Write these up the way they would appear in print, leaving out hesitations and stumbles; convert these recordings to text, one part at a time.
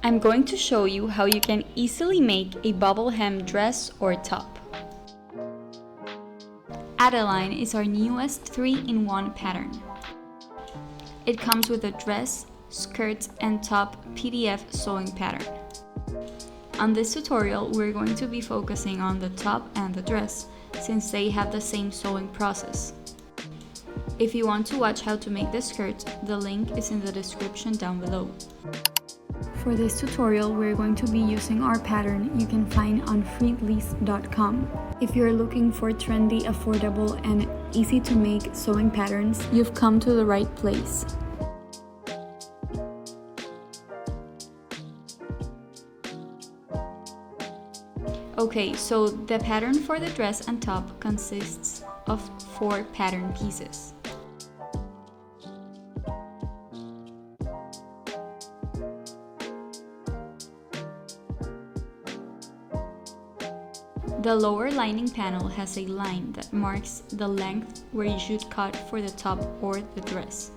I'm going to show you how you can easily make a bubble hem dress or top. Adeline is our newest 3-in-1 pattern. It comes with a dress, skirt, and top PDF sewing pattern. On this tutorial, we're going to be focusing on the top and the dress, since they have the same sewing process. If you want to watch how to make the skirt, the link is in the description down below. For this tutorial, we're going to be using our pattern you can find on freelease.com. If you're looking for trendy, affordable, and easy to make sewing patterns, you've come to the right place. Okay, so the pattern for the dress and top consists of 4 pattern pieces. The lower lining panel has a line that marks the length where you should cut for the top or the dress.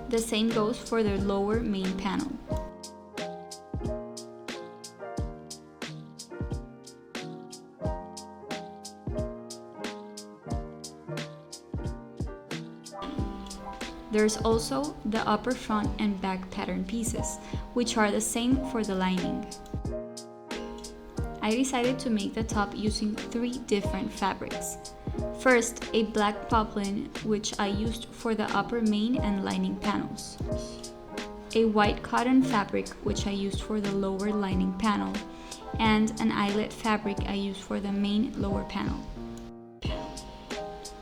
The same goes for the lower main panel. There's also the upper front and back pattern pieces, which are the same for the lining. I decided to make the top using 3 different fabrics. First, a black poplin, which I used for the upper main and lining panels. A white cotton fabric, which I used for the lower lining panel. And an eyelet fabric I used for the main lower panel.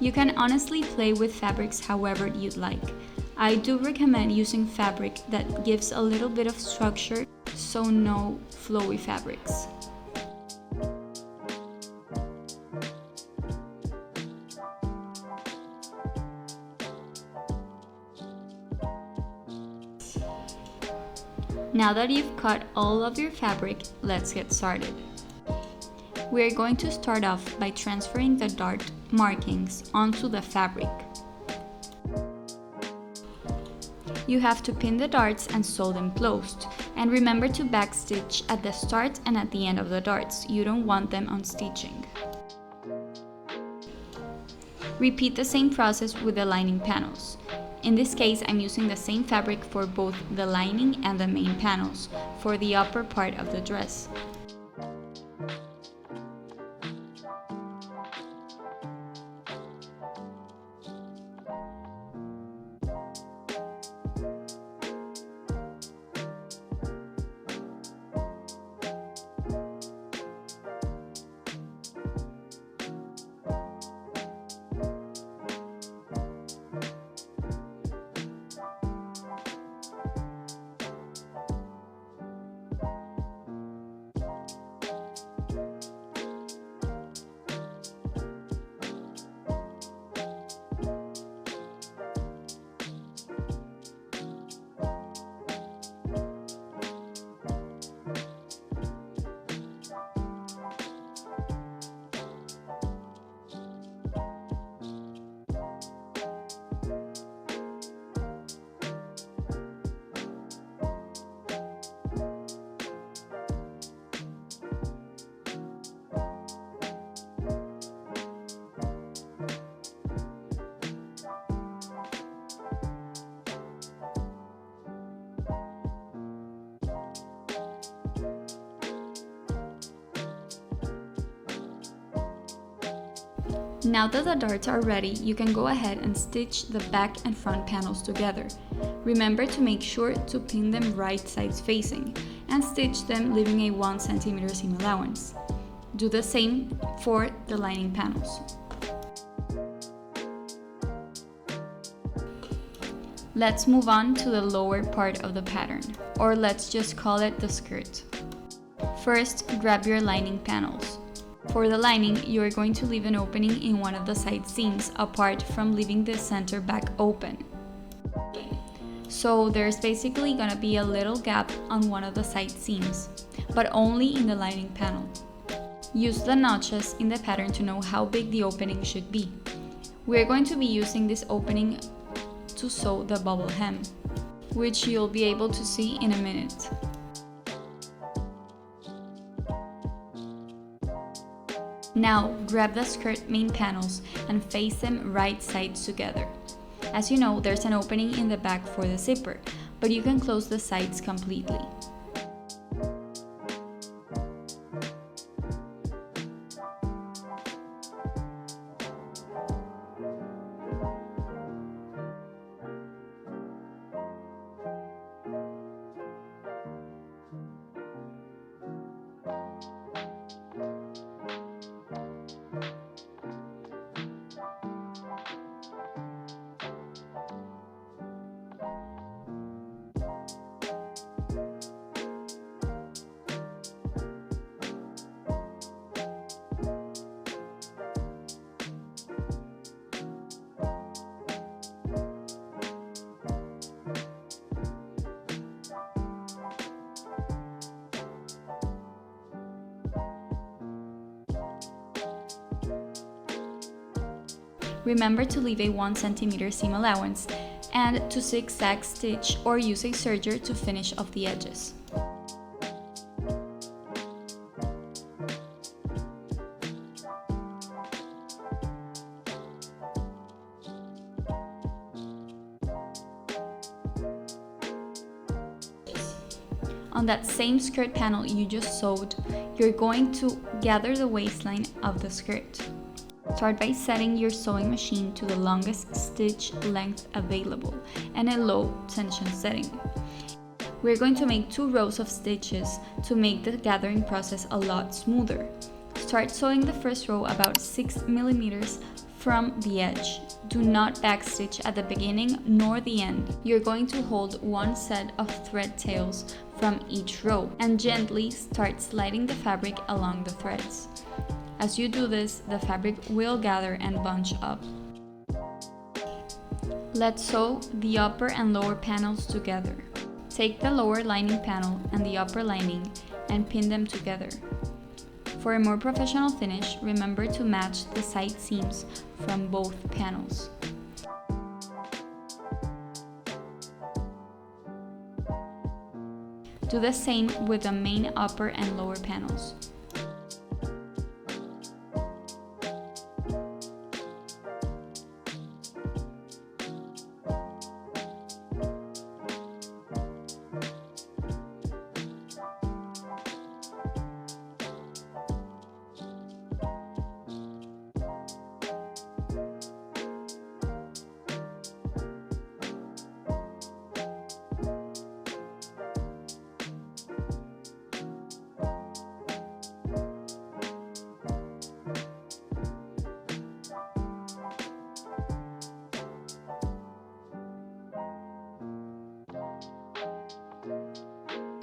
You can honestly play with fabrics however you'd like. I do recommend using fabric that gives a little bit of structure, so no flowy fabrics. Now that you've cut all of your fabric, let's get started. We are going to start off by transferring the dart markings onto the fabric. You have to pin the darts and sew them closed, and remember to backstitch at the start and at the end of the darts. You don't want them on stitching. Repeat the same process with the lining panels. In this case, I'm using the same fabric for both the lining and the main panels for the upper part of the dress. Now that the darts are ready, you can go ahead and stitch the back and front panels together. Remember to make sure to pin them right sides facing and stitch them leaving a 1 cm seam allowance. Do the same for the lining panels. Let's move on to the lower part of the pattern, or let's just call it the skirt. First, grab your lining panels. For the lining, you are going to leave an opening in one of the side seams apart from leaving the center back open. So there's basically gonna be a little gap on one of the side seams, but only in the lining panel. Use the notches in the pattern to know how big the opening should be. We are going to be using this opening to sew the bubble hem, which you'll be able to see in a minute. Now grab the skirt main panels and face them right sides together. As you know, there's an opening in the back for the zipper, but you can close the sides completely. Remember to leave a 1 cm seam allowance and to zigzag stitch or use a serger to finish off the edges. On that same skirt panel you just sewed, you're going to gather the waistline of the skirt. Start by setting your sewing machine to the longest stitch length available and a low tension setting. We're going to make 2 rows of stitches to make the gathering process a lot smoother. Start sewing the first row about 6 mm from the edge. Do not backstitch at the beginning nor the end. You're going to hold 1 set of thread tails from each row and gently start sliding the fabric along the threads. As you do this, the fabric will gather and bunch up. Let's sew the upper and lower panels together. Take the lower lining panel and the upper lining and pin them together. For a more professional finish, remember to match the side seams from both panels. Do the same with the main upper and lower panels.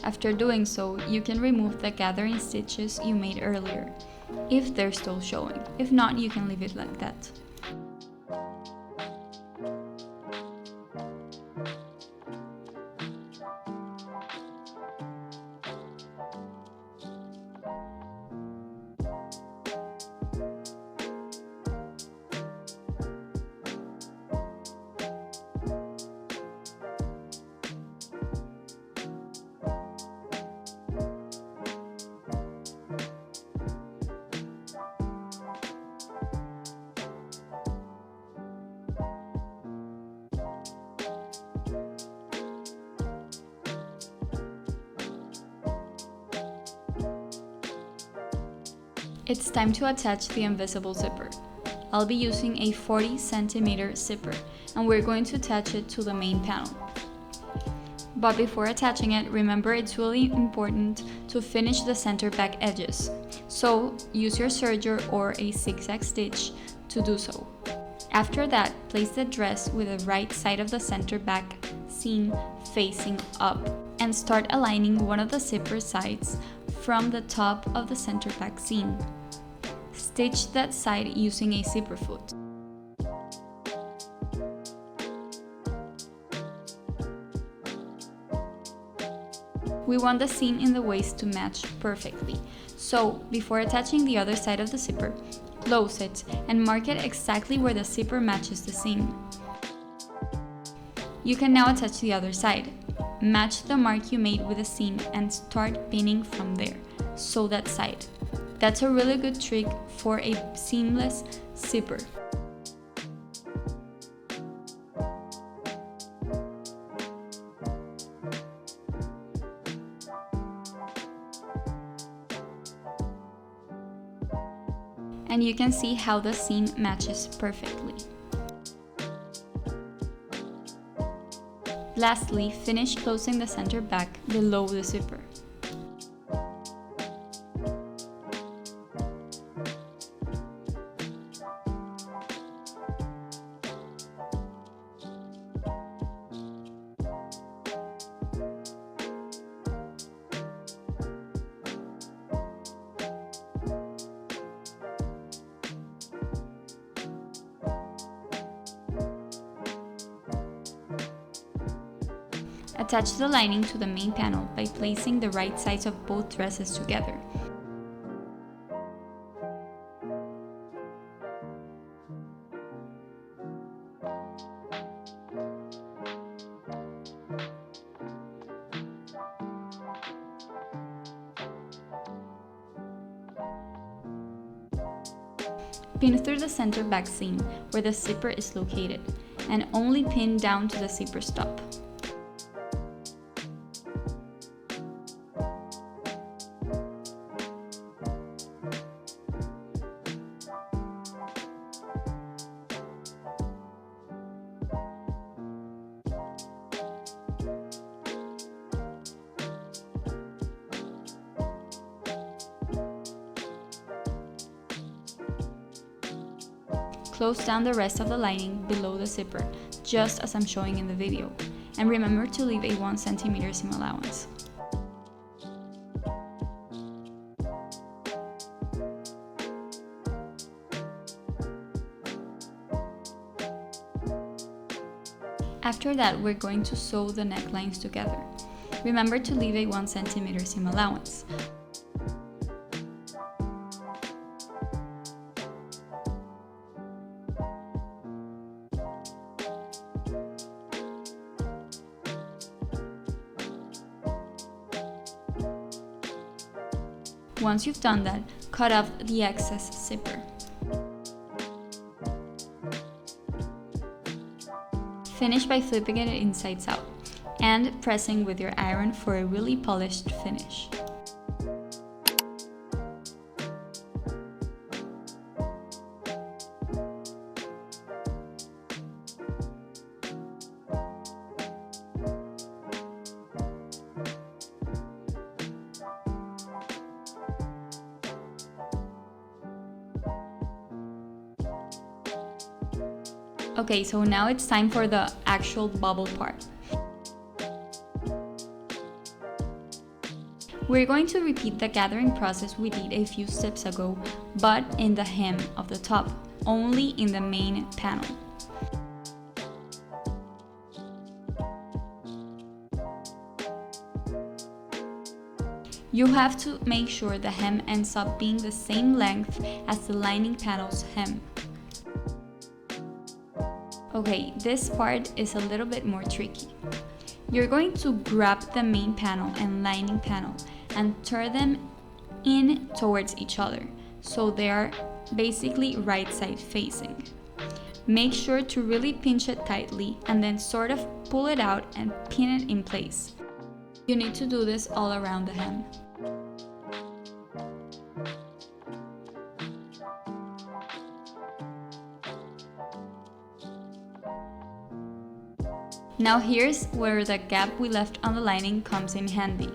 After doing so, you can remove the gathering stitches you made earlier, if they're still showing. If not, you can leave it like that. It's time to attach the invisible zipper. I'll be using a 40 cm zipper and we're going to attach it to the main panel. But before attaching it, remember it's really important to finish the center back edges. So use your serger or a zigzag stitch to do so. After that, place the dress with the right side of the center back seam facing up and start aligning one of the zipper sides from the top of the center back seam. Stitch that side using a zipper foot. We want the seam in the waist to match perfectly, So, before attaching the other side of the zipper, close it and mark it exactly where the zipper matches the seam. You can now attach the other side. Match the mark you made with the seam and start pinning from there. Sew that side. That's a really good trick for a seamless zipper. And you can see how the seam matches perfectly. Lastly, finish closing the center back below the zipper. Attach the lining to the main panel by placing the right sides of both dresses together. Pin through the center back seam where the zipper is located, and only pin down to the zipper stop. Close down the rest of the lining below the zipper, just as I'm showing in the video, and remember to leave a 1 cm seam allowance. After that, we're going to sew the necklines together. Remember to leave a 1 cm seam allowance. Once you've done that, cut off the excess zipper. Finish by flipping it inside out and pressing with your iron for a really polished finish. Okay, so now it's time for the actual bubble part. We're going to repeat the gathering process we did a few steps ago, but in the hem of the top, only in the main panel. You have to make sure the hem ends up being the same length as the lining panel's hem. Okay, this part is a little bit more tricky. You're going to grab the main panel and lining panel and turn them in towards each other, so they are basically right side facing. Make sure to really pinch it tightly and then sort of pull it out and pin it in place. You need to do this all around the hem. Now here's where the gap we left on the lining comes in handy.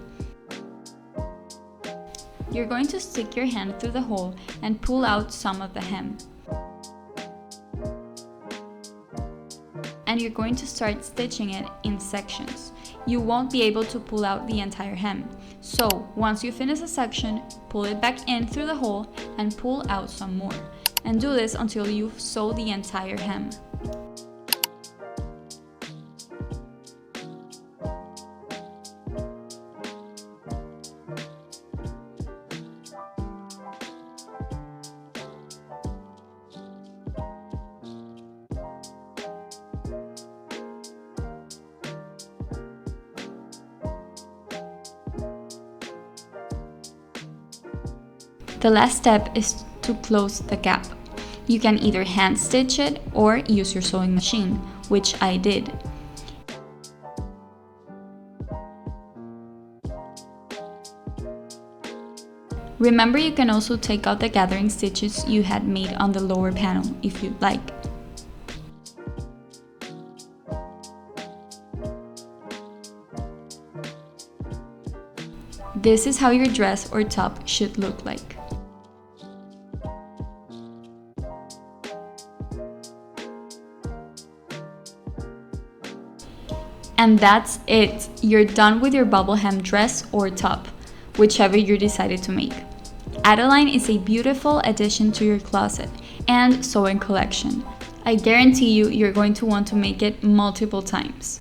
You're going to stick your hand through the hole and pull out some of the hem. And you're going to start stitching it in sections. You won't be able to pull out the entire hem. So once you finish a section, pull it back in through the hole and pull out some more. And do this until you've sewed the entire hem. The last step is to close the gap. You can either hand stitch it or use your sewing machine, which I did. Remember, you can also take out the gathering stitches you had made on the lower panel if you'd like. This is how your dress or top should look like. And that's it! You're done with your bubble hem dress or top, whichever you decided to make. Adeline is a beautiful addition to your closet and sewing collection. I guarantee you're going to want to make it multiple times.